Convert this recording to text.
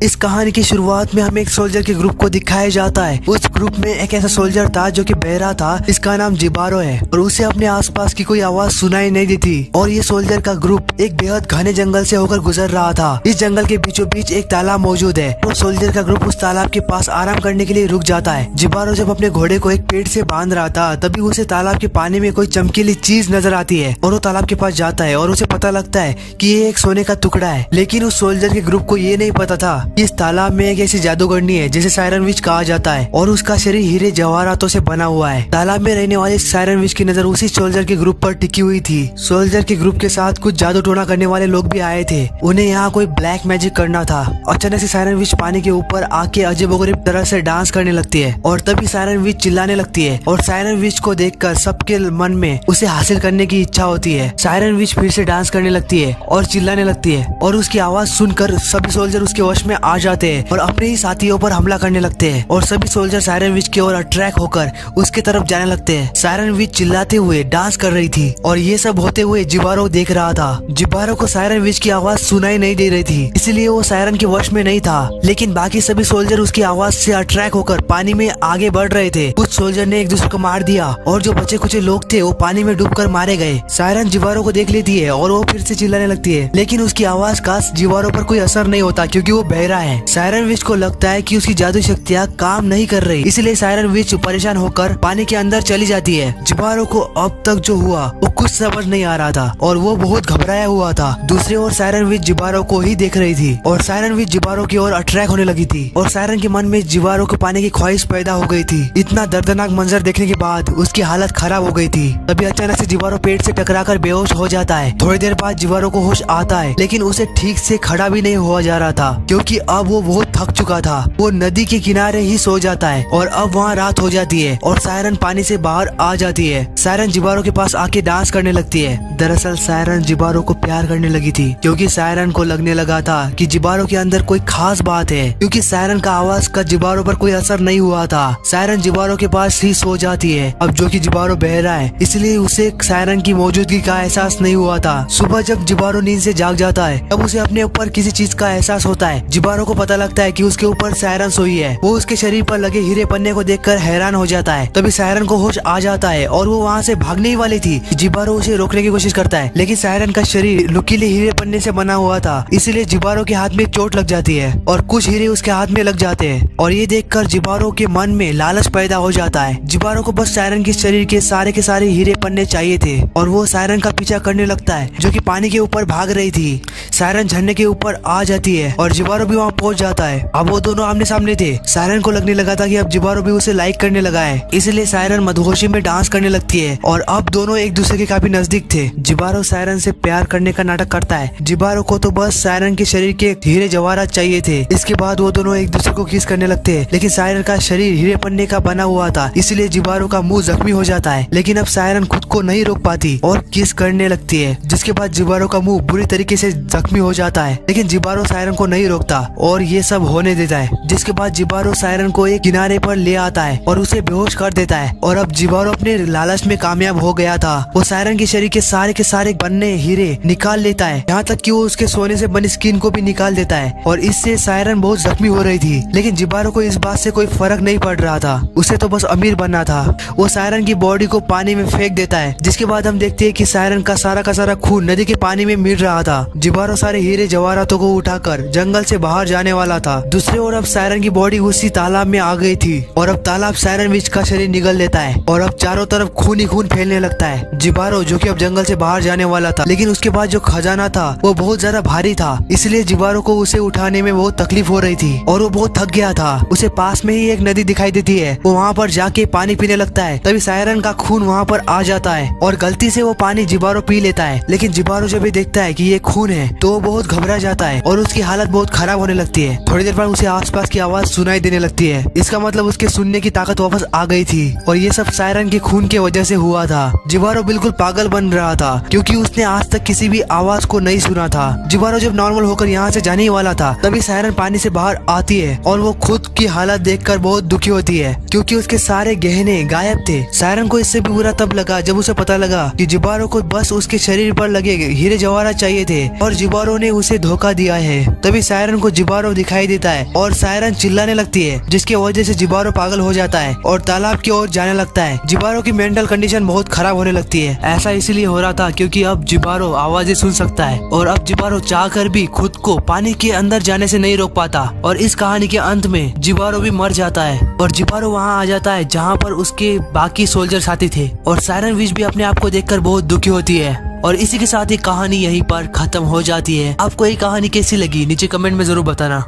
इस कहानी की शुरुआत में हमें एक सोल्जर के ग्रुप को दिखाया जाता है। उस ग्रुप में एक ऐसा सोल्जर था जो कि बहरा था। इसका नाम जिबारो है और उसे अपने आसपास की कोई आवाज सुनाई नहीं देती। और ये सोल्जर का ग्रुप एक बेहद घने जंगल से होकर गुजर रहा था। इस जंगल के बीचों बीच एक तालाब मौजूद है। तो सोल्जर का ग्रुप उस तालाब के पास आराम करने के लिए रुक जाता है। जिबारो जब अपने घोड़े को एक पेड़ से बांध रहा था तभी उसे तालाब के पानी में कोई चमकीली चीज नजर आती है और वो तालाब के पास जाता है और उसे पता लगता है कि ये एक सोने का टुकड़ा है। लेकिन उस सोल्जर के ग्रुप को ये नहीं पता था कि इस तालाब में एक ऐसी जादूगरनी है जिसे सायरन विच कहा जाता है और उसका शरीर हीरे जवाहरातों से बना हुआ है। तालाब में रहने वाले सायरन विच की नजर उसी सोल्जर के ग्रुप पर टिकी हुई थी। सोल्जर के ग्रुप के साथ कुछ जादू टोना करने वाले लोग भी आए थे। उन्हें यहाँ कोई ब्लैक मैजिक करना था। अचानक से सायरन विच पानी के ऊपर आके अजीबोगरीब तरह से डांस करने लगती है और तभी सायरन विच चिल्लाने लगती है और सायरन विच को देखकर सबके मन में उसे हासिल करने की इच्छा होती है। सायरन विच फिर से डांस करने लगती है और चिल्लाने लगती है और उसकी आवाज सुनकर सभी सोल्जर उसके वश में आ जाते हैं और अपने ही साथियों पर हमला करने लगते हैं और सभी सोल्जर सायरन विच की ओर अट्रैक्ट होकर उसके तरफ जाने लगते हैं। सायरन विच चिल्लाते हुए डांस कर रही थी और ये सब होते हुए जिबारो देख रहा था। जिबारो को सायरन विच की आवाज सुनाई नहीं दे रही थी, इसलिए वो सायरन के वश में नहीं था। लेकिन बाकी सभी सोल्जर उसकी आवाज से अट्रैक्ट होकर पानी में आगे बढ़ रहे थे। कुछ सोल्जर ने एक दूसरे को मार दिया और जो बचे कुछ लोग थे वो पानी में डूबकर मारे गए। सायरन जिबारो को देख लेती है और वो फिर से चिल्लाने लगती है, लेकिन उसकी आवाज का जिबारो पर कोई असर नहीं होता क्योंकि वो बहरा है। सायरन विच को लगता है कि उसकी जादू शक्तियाँ काम नहीं कर रही, इसलिए सायरन विच परेशान होकर पानी के अंदर चली जाती है। जिबारो को अब तक जो हुआ वो कुछ समझ नहीं आ रहा था और वो बहुत घबराया हुआ था। दूसरी ओर सायरन विच जिबारो को ही देख रही थी और सायरन विच जिबारो की ओर अट्रैक्ट होने लगी थी और सायरन के मन में जिबारो को पाने की ख्वाहिश पैदा हो गई थी। इतना दर्दनाक मंजर देखने के बाद उसकी हालत खराब हो गई थी। तभी अचानक से जिबारो पेड़ से टकराकर बेहोश हो जाता है। थोड़ी देर बाद जिबारो को होश आता है, लेकिन उसे ठीक से खड़ा भी नहीं हुआ जा रहा था क्योंकि अब वो बहुत थक चुका था। वो नदी के किनारे ही सो जाता है और अब वहाँ रात हो जाती है और सायरन पानी से बाहर आ जाती है। सायरन जिबारो के पास आके डांस करने लगती है। दरअसल सायरन जिबारो को प्यार करने लगी थी क्योंकि सायरन को लगने लगा था कि जिबारो के अंदर कोई खास बात है, क्योंकि सायरन का आवाज का जिबारो पर कोई असर नहीं हुआ था। सायरन जिबारो के पास ही सो जाती है। अब जो कि जिबारो बहरा है इसलिए उसे सायरन की मौजूदगी का एहसास नहीं हुआ था। सुबह जब जिबारो नींद से जाग जाता है तब उसे अपने ऊपर किसी चीज का एहसास होता है। जिबारो को पता लगता है कि उसके ऊपर सायरन सोई है। वो उसके शरीर पर लगे हीरे पन्ने को देखकर हैरान हो जाता है। तभी सायरन को होश आ जाता है और वो वहाँ से भागने ही वाली थी। जिबारो उसे रोकने की कोशिश करता है, लेकिन सायरन का शरीर नुकीले हीरे पन्ने से बना हुआ था, इसलिए जिबारो के हाथ में चोट लग जाती है और कुछ हीरे उसके हाथ में लग जाते हैं और ये देखकर जिबारो के मन में लालच पैदा हो जाता है। जिबारो को बस सायरन के शरीर के सारे हीरे पन्ने चाहिए थे और वो सायरन का पीछा करने लगता है जो कि पानी के ऊपर भाग रही थी। सायरन झरने के ऊपर आ जाती है और जिबारो भी वहाँ पहुँच जाता है। अब वो दोनों आमने सामने थे। सायरन को लगने लगा था कि अब जिबारो भी उसे लाइक करने लगा है, इसलिए सायरन मधुहोशी में डांस करने लगती है और अब दोनों एक दूसरे के काफी नजदीक थे। जिबारो सायरन से प्यार करने का नाटक करता है। जिबारो को तो बस सायरन के शरीर के हीरे जवाहरात चाहिए थे। इसके बाद वो दोनों एक दूसरे को किस करने लगते हैं, लेकिन सायरन का शरीर हीरे पन्ने का बना हुआ था, इसलिए जिबारो का मुंह जख्मी हो जाता है। लेकिन अब सायरन खुद को नहीं रोक पाती और किस करने लगती है, जिसके बाद जिबारो का मुंह बुरी तरीके से जख्मी हो जाता है। लेकिन जिबारो सायरन को नहीं रोकता और ये सब होने देता है। जिसके बाद जिबारो सायरन को एक किनारे पर ले आता है और उसे बेहोश कर देता है। और अब जिबारो अपने लालच में कामयाब हो गया था। वो सायरन के शरीर के सारे बनने हीरे निकाल लेता है, यहाँ तक कि वो उसके सोने से बनी स्किन को भी निकाल देता है और इससे सायरन बहुत जख्मी हो रही थी। लेकिन जिबारो को इस बात से कोई फर्क नहीं पड़ रहा था, उसे तो बस अमीर बनना था। वो सायरन की बॉडी को पानी में फेंक देता है, जिसके बाद हम देखते हैं कि सायरन का सारा खून नदी के पानी में मिल रहा था। जिबारो सारे हीरे जवाहरातों को उठाकर जंगल से बाहर जाने वाला था। दूसरी ओर अब सायरन की बॉडी उसी तालाब में आ गई थी और अब तालाब सायरन विच का शरीर निगल लेता है और अब चारों तरफ खून ही खून फैलने लगता है। जिबारो जो कि अब जंगल से बाहर जाने वाला था, लेकिन उसके बाद जो खजाना था वो बहुत ज्यादा भारी था, इसलिए जिबारो को उसे उठाने में बहुत तकलीफ हो रही थी और वो बहुत थक गया था। उसे पास में ही एक नदी दिखाई देती है। वो वहाँ पर जाके पानी पीने लगता है। तभी सायरन का खून वहाँ पर आ जाता है और गलती से वो पानी जिबारो पी लेता है। लेकिन जिबारो जब भी देखता है कि ये खून है तो वो बहुत घबरा जाता है और उसकी हालत बहुत खराब होने लगती है। थोड़ी देर बाद उसे आसपास की आवाज सुनाई देने लगती है। इसका मतलब उसके सुनने की ताकत वापस आ गई थी और ये सब सायरन के खून के वजह से हुआ था। जिबारो बिल्कुल पागल बन रहा था क्योंकि उसने आज तक किसी भी आवाज को नहीं सुना था। जिबारो जब नॉर्मल होकर यहाँ से जाने ही वाला था तभी सायरन पानी से बाहर आती है और वो खुद की हालत देखकर बहुत दुखी होती है क्योंकि उसके सारे गहने गायब थे। सायरन को इससे भी बुरा तब लगा जब उसे पता लगा कि जिबारो को बस उसके शरीर पर लगे हीरे जवाहरात चाहिए थे और जिबारो ने उसे धोखा दिया है। तभी सायरन को जिबारो दिखाई देता है और सायरन चिल्लाने लगती है, जिसकी वजह से जिबारो पागल हो जाता है और तालाब की ओर जाने लगता है। जिबारो की मेंटल कंडीशन बहुत खराब होने लगती है। ऐसा इसलिए हो रहा था क्योंकि अब जिबारो आवाजें सुन सकता है और अब जिबारो चाहकर भी खुद को पानी के अंदर जाने से नहीं रोक पाता और इस कहानी के अंत में जिबारो भी मर जाता है और जिबारो वहाँ आ जाता है जहाँ पर उसके बाकी सोल्जर साथी थे और सायरन विच भी अपने आप को देखकर बहुत दुखी होती है। और इसी के साथ ये कहानी यहीं पर खत्म हो जाती है। आपको ये कहानी कैसी लगी नीचे कमेंट में जरूर बताना।